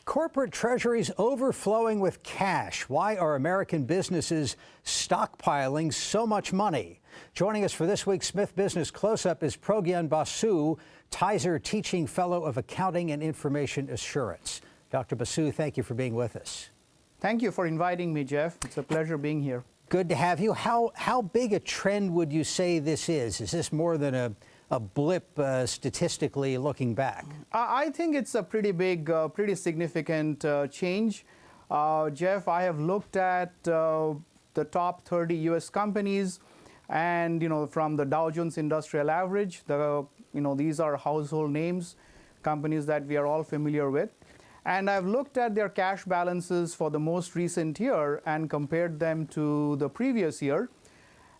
Corporate treasuries overflowing with cash. Why are American businesses stockpiling so much money? Joining us for this week's Smith Business Close-Up is Progyan Basu, Tyser Teaching Fellow of Accounting and Information Assurance. Dr. Basu, thank you for being with us. Thank you for inviting me, Jeff. It's a pleasure being here. Good to have you. How big a trend would you say this is? Is this more than a blip statistically looking back? I think it's a pretty big, pretty significant change. Jeff, I have looked at the top 30 U.S. companies, and from the Dow Jones Industrial Average, these are household names, companies that we are all familiar with. And I've looked at their cash balances for the most recent year and compared them to the previous year.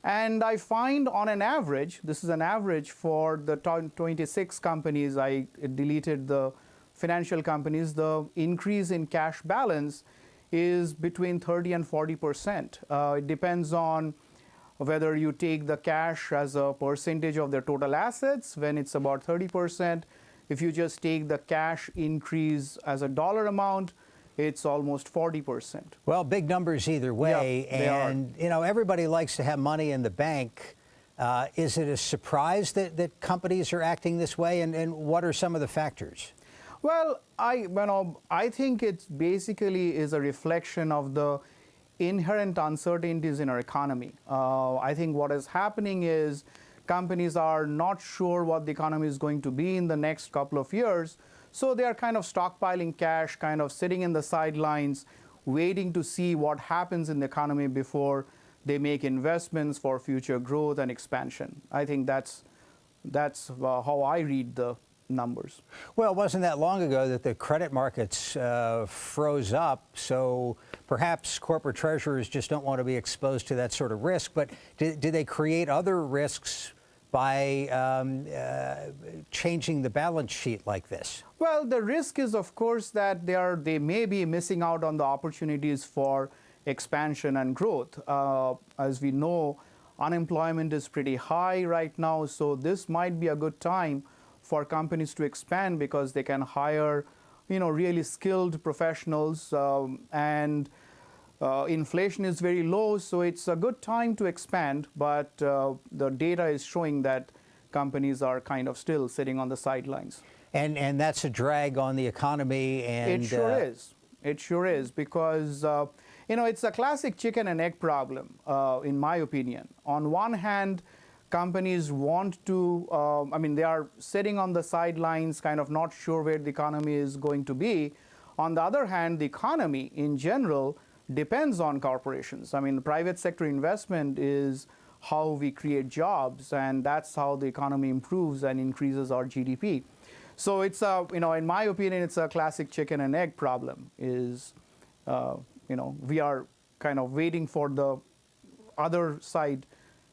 And I find on an average, this is an average for the 26 companies, I deleted the financial companies, the increase in cash balance is between 30 and 40%. It depends on whether you take the cash as a percentage of their total assets, when it's about 30%. If you just take the cash increase as a dollar amount, it's almost 40%. Well, big numbers either way. Yeah, and, everybody likes to have money in the bank. Is it a surprise that companies are acting this way? And what are some of the factors? Well, I think it basically is a reflection of the inherent uncertainties in our economy. I think what is happening is companies are not sure what the economy is going to be in the next couple of years. So they are kind of stockpiling cash, kind of sitting in the sidelines, waiting to see what happens in the economy before they make investments for future growth and expansion. I think that's how I read the numbers. Well, it wasn't that long ago that the credit markets froze up, so perhaps corporate treasurers just don't want to be exposed to that sort of risk. But do they create other risks by changing the balance sheet like this? Well, the risk is, of course, that they may be missing out on the opportunities for expansion and growth. As we know, unemployment is pretty high right now, so this might be a good time for companies to expand because they can hire, really skilled professionals, and inflation is very low, so it's a good time to expand. But the data is showing that companies are kind of still sitting on the sidelines. And that's a drag on the economy. And it sure is. It sure is, because it's a classic chicken and egg problem, in my opinion. On one hand, companies want to, they are sitting on the sidelines, kind of not sure where the economy is going to be. On the other hand, the economy in general depends on corporations. The private sector investment is how we create jobs, and that's how the economy improves and increases our GDP. So it's in my opinion, it's a classic chicken and egg problem. We are kind of waiting for the other side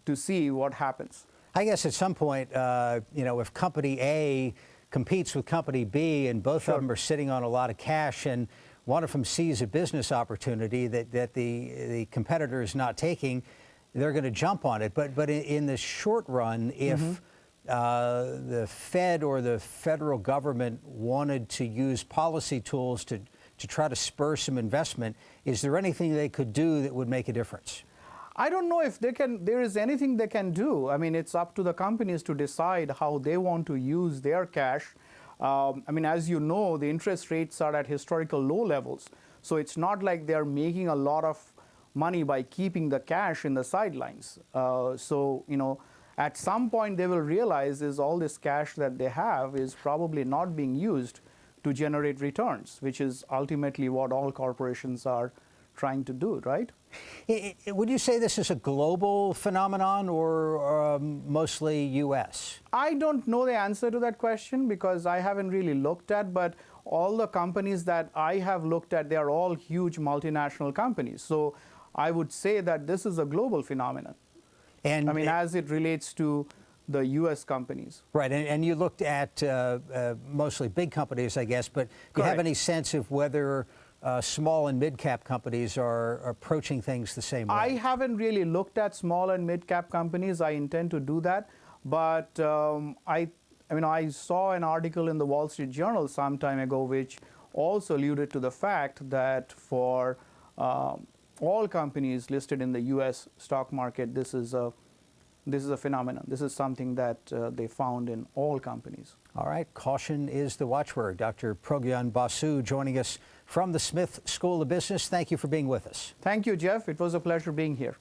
to see what happens. I guess at some point, if company A competes with company B and both of them are sitting on a lot of cash, and one of them sees a business opportunity that the competitor is not taking, they're going to jump on it. But in the short run, if the Fed or the federal government wanted to use policy tools to try to spur some investment, is there anything they could do that would make a difference? I don't know if there is anything they can do. It's up to the companies to decide how they want to use their cash. As you know, the interest rates are at historical low levels. So it's not like they're making a lot of money by keeping the cash in the sidelines. At some point they will realize is all this cash that they have is probably not being used to generate returns, which is ultimately what all corporations are trying to do, right? Would you say this is a global phenomenon or mostly U.S.? I don't know the answer to that question because I haven't really looked at, but all the companies that I have looked at, they are all huge multinational companies. So I would say that this is a global phenomenon. And as it relates to the U.S. companies. Right, and you looked at mostly big companies, I guess, but do you have any sense of whether small and mid-cap companies are approaching things the same way? I haven't really looked at small and mid-cap companies. I intend to do that. But I saw an article in the Wall Street Journal some time ago which also alluded to the fact that for all companies listed in the U.S. stock market, this is a phenomenon. This is something that they found in all companies. All right, caution is the watchword. Dr. Progyan Basu joining us from the Smith School of Business. Thank you for being with us. Thank you, Jeff. It was a pleasure being here.